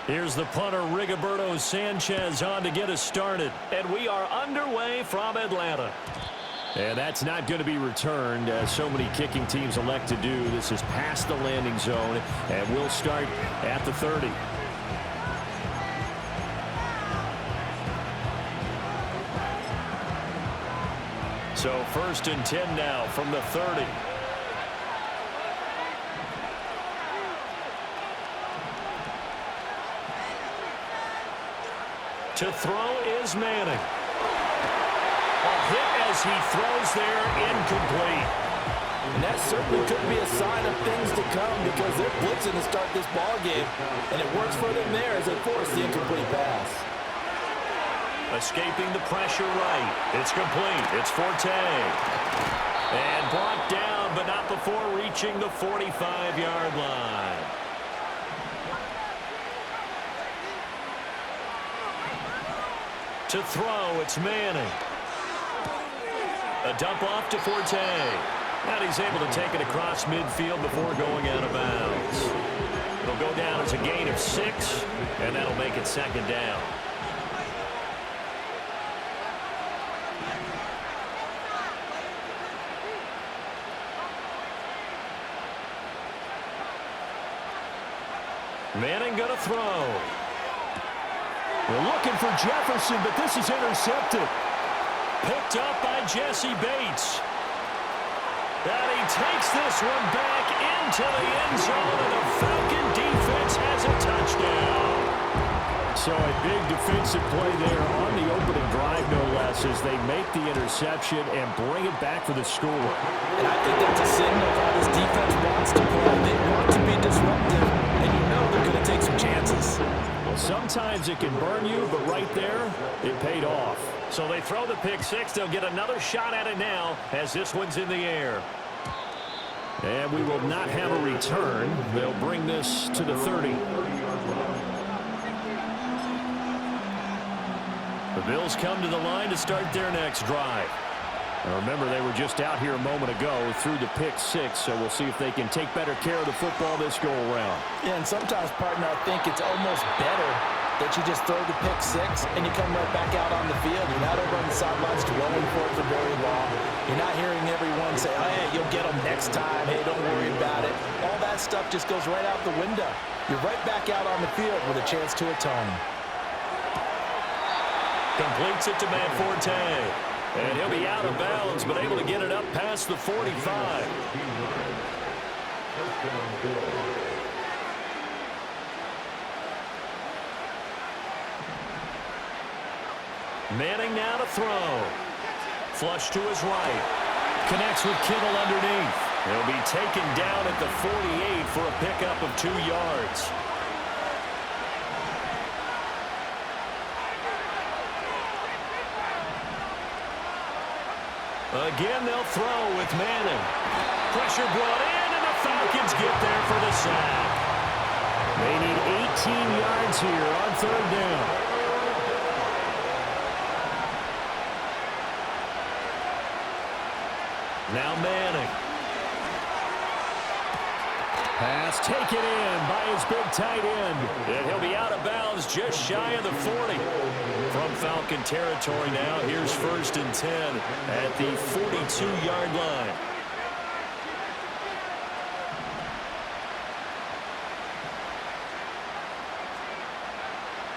Here's the punter, Rigoberto Sanchez, on to get us started. And we are underway from Atlanta. And that's not going to be returned, as so many kicking teams elect to do. This is past the landing zone, and we'll start at the 30. So 1st and 10 now from the 30. To throw is Manning. A hit as he throws there, incomplete. And that certainly could be a sign of things to come, because they're blitzing to start this ball game, and it works for them there as they force the incomplete pass. Escaping the pressure right. It's complete. It's Forte. And brought down, but not before reaching the 45-yard line. To throw, it's Manning. A dump off to Forte. And he's able to take it across midfield before going out of bounds. It'll go down as a gain of 6, and that'll make it 2nd down. Manning gonna throw. We're looking for Jefferson, but this is intercepted. Picked up by Jesse Bates. And he takes this one back into the end zone, and the Falcon defense has a touchdown. So a big defensive play there on the opening drive, no less, as they make the interception and bring it back for the score. And I think that's a signal of how this defense wants to play. They want to be disruptive, and you know they're going to take some chances. Well, sometimes it can burn you, but right there, it paid off. So they throw the pick 6. They'll get another shot at it now as this one's in the air. And we will not have a return. They'll bring this to the 30. The Bills come to the line to start their next drive. Now remember, they were just out here a moment ago through the pick 6, so we'll see if they can take better care of the football this go-around. Yeah, and sometimes, partner, I think it's almost better that you just throw the pick 6 and you come right back out on the field. You're not over on the sidelines dwelling for it for very long. You're not hearing everyone say, oh, hey, you'll get them next time. Hey, don't worry about it. All that stuff just goes right out the window. You're right back out on the field with a chance to atone. Completes it to Matt Forte. And he'll be out of bounds, but able to get it up past the 45. Manning now to throw. Flush to his right. Connects with Kittle underneath. He'll be taken down at the 48 for a pickup of 2 yards. Again, they'll throw with Manning. Pressure brought in, and the Falcons get there for the sack. They need 18 yards here on 3rd down. Now Manning. Pass taken in by his big tight end. And he'll be out of bounds just shy of the 40. From Falcon territory now, here's 1st and 10 at the 42-yard line.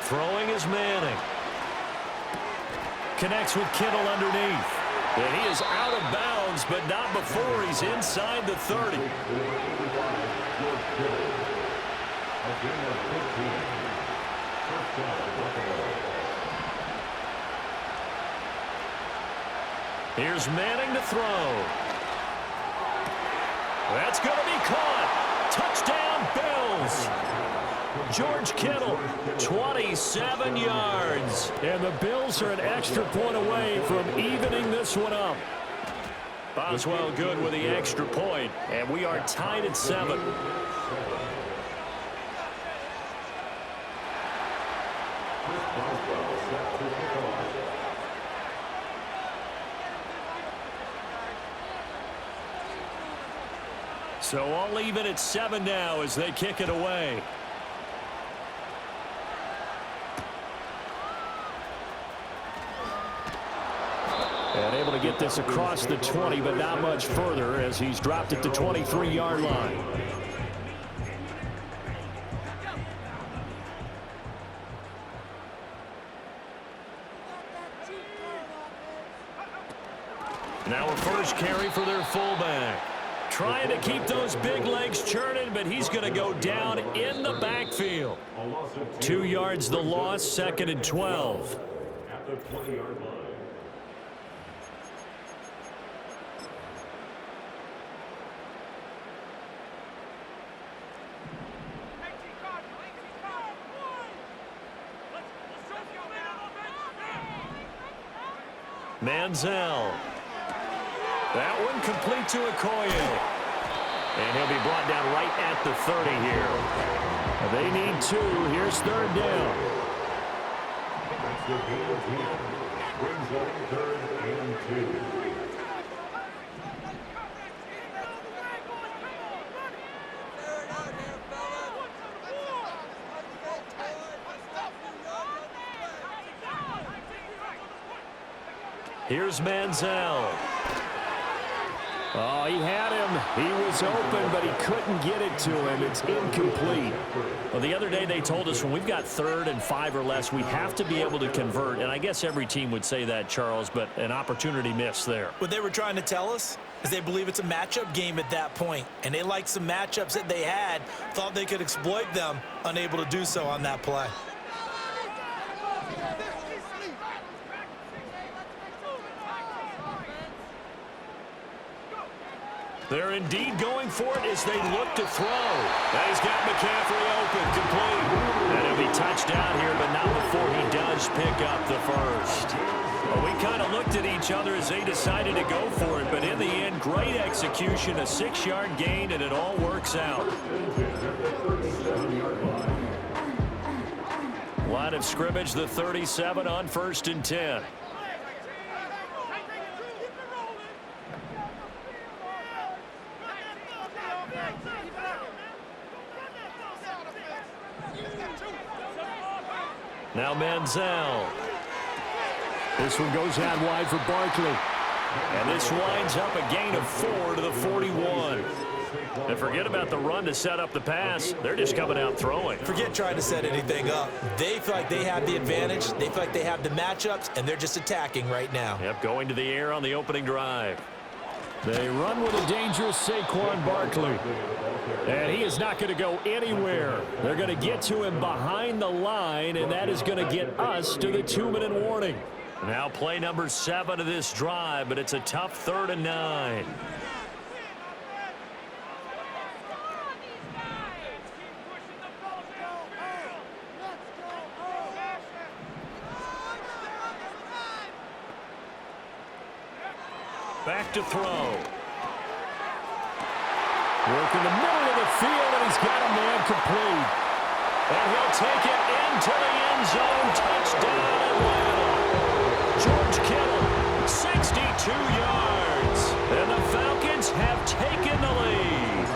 Throwing is Manning. Connects with Kittle underneath. And he is out of bounds, but not before he's inside the 30. Here's Manning to throw. That's going to be caught. Touchdown, Bills. George Kittle, 27 yards. And the Bills are an extra point away from evening this one up. Boswell good with the extra point, and we are tied at 7. So I'll leave it at 7 now as they kick it away. And able to get this across the 20, but not much further as he's dropped it to 23-yard line. Now a first carry for their fullback. Trying to keep those big legs churning, but he's going to go down in the backfield. 2 yards the loss, 2nd and 12. At the 20-yard line. Manziel. That one complete to Okoye. And he'll be brought down right at the 30 here. They need 2. Here's 3rd down. That's the gain of 10. Brings up 3rd and 2. Here's Manziel. Oh, he had him. He was open, but he couldn't get it to him. It's incomplete. Well, the other day they told us when we've got 3rd and 5 or less, we have to be able to convert. And I guess every team would say that, Charles, but an opportunity missed there. What they were trying to tell us is they believe it's a matchup game at that point. And they liked some matchups that they had, thought they could exploit them, unable to do so on that play. They're indeed going for it as they look to throw. Now he's got McCaffrey open, complete. And he'll be touched down here, but not before he does pick up the first. Well, we kind of looked at each other as they decided to go for it, but in the end, great execution, a 6-yard gain, and it all works out. Line of scrimmage, the 37 on 1st and 10. Now Manziel. This one goes out wide for Barkley. And this winds up a gain of 4 to the 41. And forget about the run to set up the pass. They're just coming out throwing. Forget trying to set anything up. They feel like they have the advantage. They feel like they have the matchups, and they're just attacking right now. Yep, going to the air on the opening drive. They run with a dangerous Saquon Barkley. And he is not going to go anywhere. They're going to get to him behind the line, and that is going to get us to the 2-minute warning. Now play number 7 of this drive, but it's a tough 3rd and 9. Back to throw. Work in the middle of the field, and he's got a man complete. And he'll take it into the end zone. Touchdown, Atlanta. George Kittle, 62 yards. And the Falcons have taken the lead.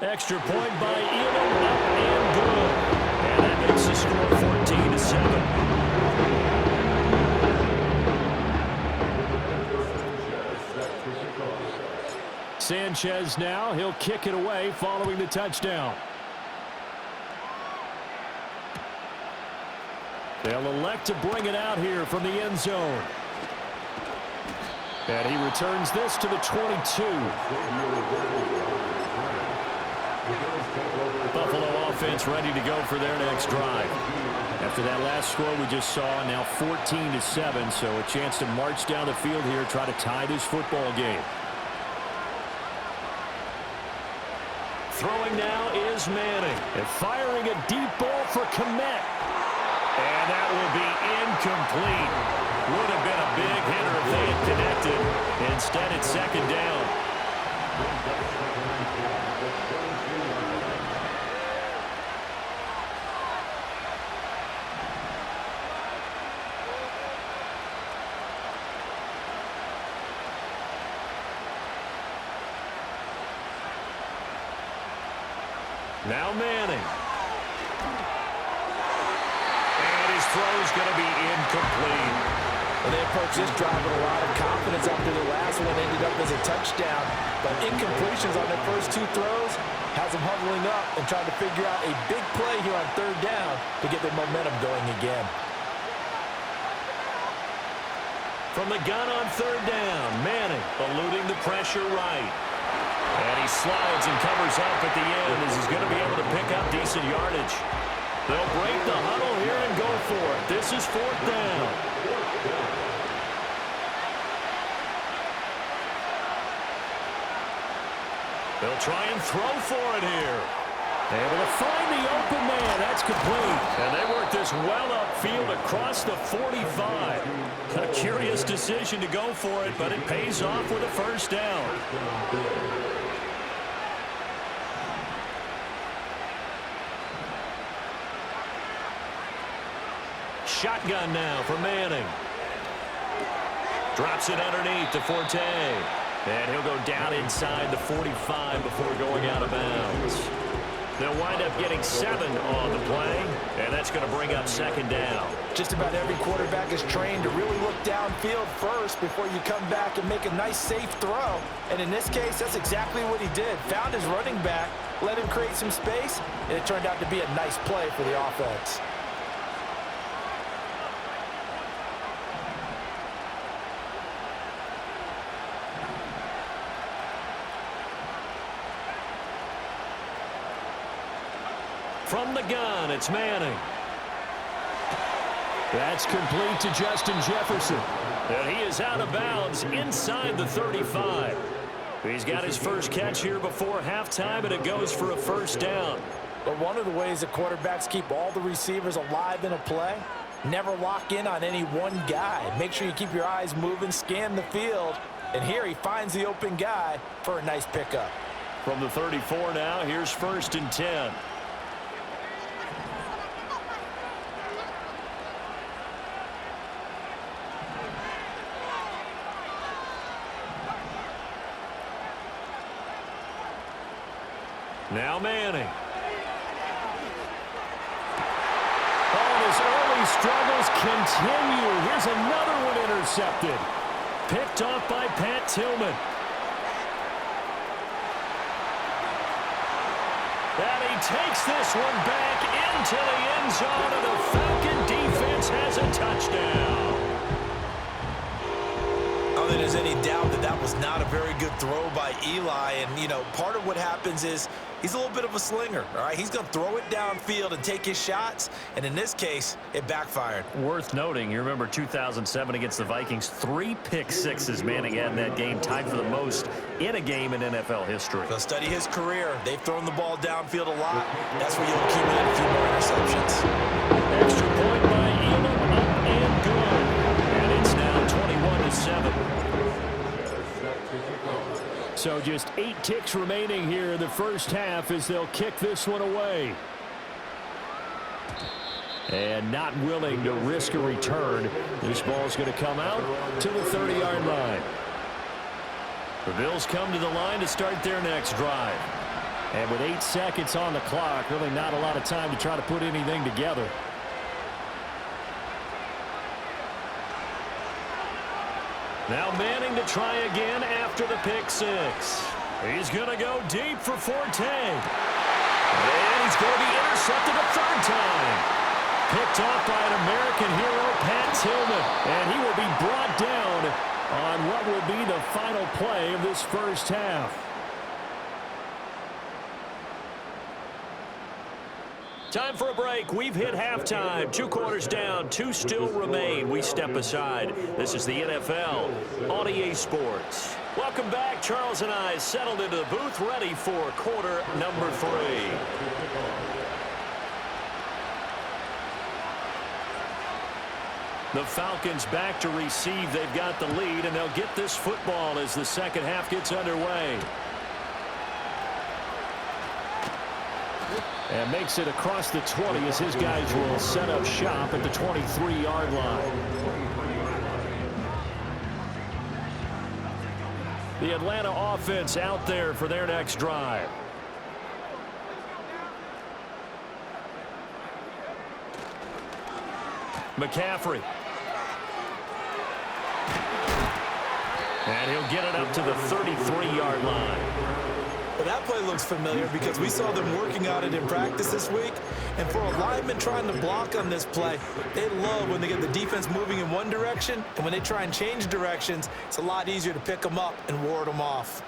Extra point by Elam, up and good. And that makes the score 14-7. Sanchez now, he'll kick it away following the touchdown. They'll elect to bring it out here from the end zone. And he returns this to the 22. Buffalo offense ready to go for their next drive. After that last score we just saw, now 14-7, so a chance to march down the field here, try to tie this football game. Throwing now is Manning. And firing a deep ball for Kmet. And that will be incomplete. Would have been a big hitter if they had connected. Instead, it's 2nd down. Now Manning. And his throw's going to be incomplete. Well, they approached this drive with a lot of confidence after the last one ended up as a touchdown. But incompletions on their first two throws has them huddling up and trying to figure out a big play here on third down to get their momentum going again. From the gun on third down, Manning eluding the pressure right. And he slides and covers up at the end as he's going to be able to pick up decent yardage. They'll break the huddle here and go for it. This is fourth down. They'll try and throw for it here. Able to find the open man. That's complete. And they work this well upfield across the 45. A curious decision to go for it, but it pays off with a first down. Shotgun now for Manning. Drops it underneath to Forte. And he'll go down inside the 45 before going out of bounds. They'll wind up getting 7 on the play, and that's going to bring up second down. Just about every quarterback is trained to really look downfield first before you come back and make a nice, safe throw. And in this case, that's exactly what he did. Found his running back, let him create some space, and it turned out to be a nice play for the offense. From the gun, it's Manning. That's complete to Justin Jefferson. And he is out of bounds inside the 35. He's got his first catch here before halftime, and it goes for a first down. But one of the ways that quarterbacks keep all the receivers alive in a play, never lock in on any one guy. Make sure you keep your eyes moving, scan the field. And here he finds the open guy for a nice pickup. From the 34 now, here's first and 10. Now Manning. Oh, his early struggles continue. Here's another one intercepted. Picked off by Pat Tillman. And he takes this one back into the end zone, and the Falcon defense has a touchdown. I don't think there's any doubt that that was not a very good throw by Eli. And, you know, part of what happens is he's a little bit of a slinger, all right? He's going to throw it downfield and take his shots. And in this case, it backfired. Worth noting, you remember 2007 against the Vikings, 3 pick-sixes Manning had in that game, tied for the most in a game in NFL history. So study his career. They've thrown the ball downfield a lot. That's where you'll accumulate a few more interceptions. Extra point by Elam, up and good. And it's now 21-7. So just 8 ticks remaining here in the first half as they'll kick this one away. And not willing to risk a return. This ball's going to come out to the 30-yard line. The Bills come to the line to start their next drive. And with 8 seconds on the clock, really not a lot of time to try to put anything together. Now Manning to try again after the pick 6. He's going to go deep for Forte. And he's going to be intercepted a third time. Picked off by an American hero, Pat Tillman. And he will be brought down on what will be the final play of this first half. Time for a break. We've hit halftime. 2 quarters down. 2 still remain. We step aside. This is the NFL on EA Sports. Welcome back. Charles and I settled into the booth, ready for quarter number 3. The Falcons back to receive. They've got the lead, and they'll get this football as the second half gets underway. And makes it across the 20 as his guys will set up shop at the 23-yard line. The Atlanta offense out there for their next drive. McCaffrey. And he'll get it up to the 33-yard line. Well, that play looks familiar because we saw them working on it in practice this week. And for a lineman trying to block on this play, they love when they get the defense moving in one direction. And when they try and change directions, it's a lot easier to pick them up and ward them off.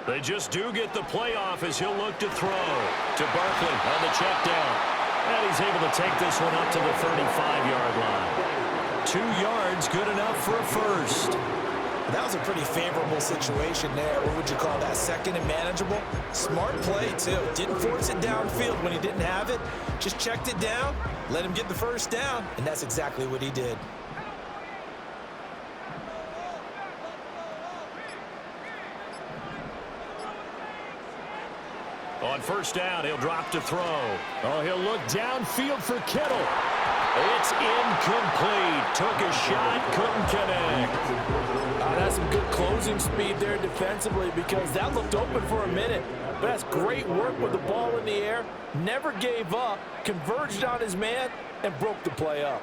They just do get the play off as he'll look to throw to Barkley on the check down. And he's able to take this one up to the 35-yard line. 2 yards, good enough for a first. That was a pretty favorable situation there. What would you call that? Second and manageable? Smart play, too. Didn't force it downfield when he didn't have it. Just checked it down, let him get the first down, and that's exactly what he did. On first down, he'll drop to throw. Oh, he'll look downfield for Kittle. It's incomplete. Took a shot, couldn't connect. That's some good closing speed there defensively because that looked open for a minute. But that's great work with the ball in the air. Never gave up, converged on his man, and broke the play up.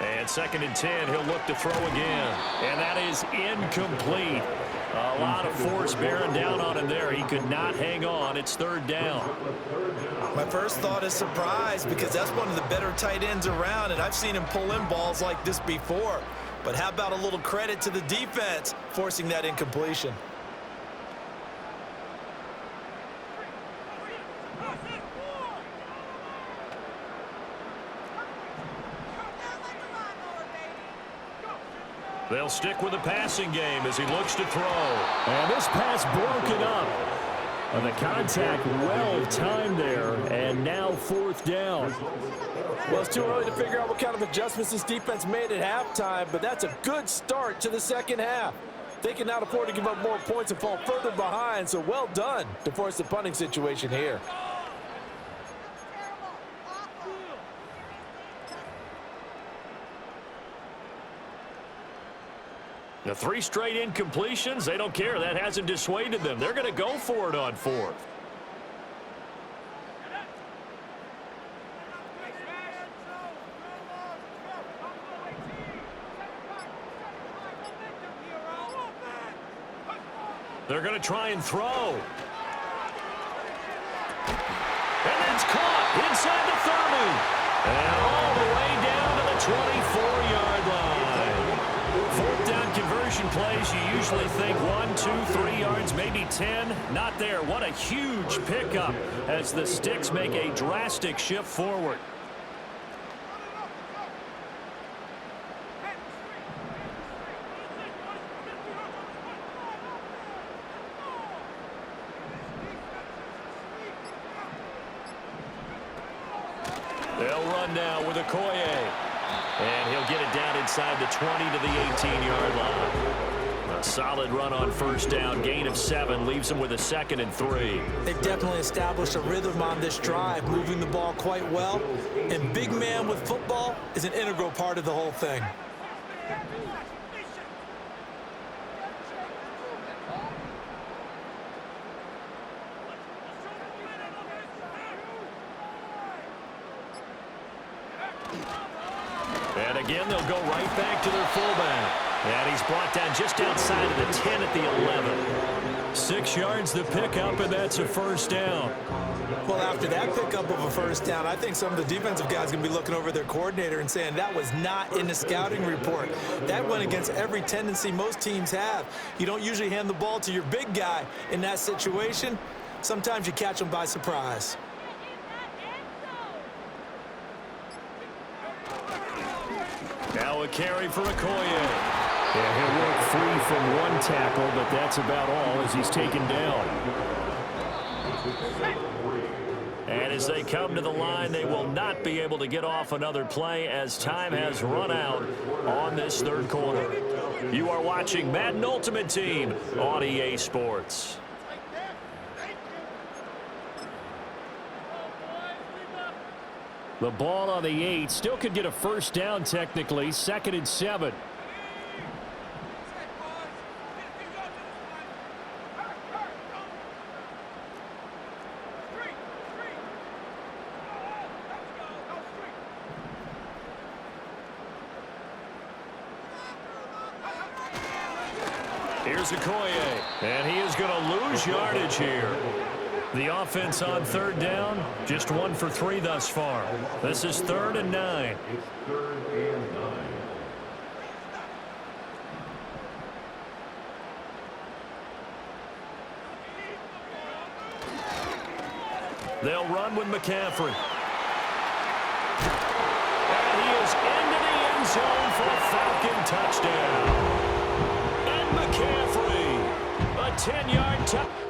And 2nd and 10, he'll look to throw again. And that is incomplete. A lot of force bearing down on him there. He could not hang on. It's 3rd down. My first thought is surprise because that's one of the better tight ends around, and I've seen him pull in balls like this before. But how about a little credit to the defense forcing that incompletion? They'll stick with the passing game as he looks to throw. And this pass broken up. And the contact well timed there. And now 4th down. Well, it's too early to figure out what kind of adjustments this defense made at halftime, but that's a good start to the second half. They cannot afford to give up more points and fall further behind, so well done to force the punting situation here. The 3 straight incompletions, they don't care. That hasn't dissuaded them. They're going to go for it on 4th. They're going to try and throw. And it's caught inside the 30. And all the way down to the 24-yard line. 4th down conversion plays, you usually think 1, 2, 3 yards, maybe 10. Not there. What a huge pickup as the Sticks make a drastic shift forward. They'll run now with Okoye. And he'll get it down inside the 20 to the 18-yard line. A solid run on first down. Gain of 7 leaves him with a 2nd and 3. They've definitely established a rhythm on this drive, moving the ball quite well. And big man with football is an integral part of the whole thing. And again, they'll go right back to their fullback. And he's brought down just outside of the 10 at the 11. 6 yards to pick up, and that's a first down. Well, after that pickup of a first down, I think some of the defensive guys are going to be looking over their coordinator and saying that was not in the scouting report. That went against every tendency most teams have. You don't usually hand the ball to your big guy in that situation. Sometimes you catch them by surprise. Now a carry for Okoye. Yeah, he'll work free from one tackle, but that's about all as he's taken down. And as they come to the line, they will not be able to get off another play as time has run out on this 3rd quarter. You are watching Madden Ultimate Team on EA Sports. The ball on the 8. Still could get a first down technically. 2nd and 7. Here's Okoye, and he is going to lose yardage here. The offense on 3rd down, just 1 for 3 thus far. This is 3rd and 9. It's 3rd and 9. They'll run with McCaffrey. And he is into the end zone for a Falcon touchdown. And McCaffrey, a 10-yard touchdown.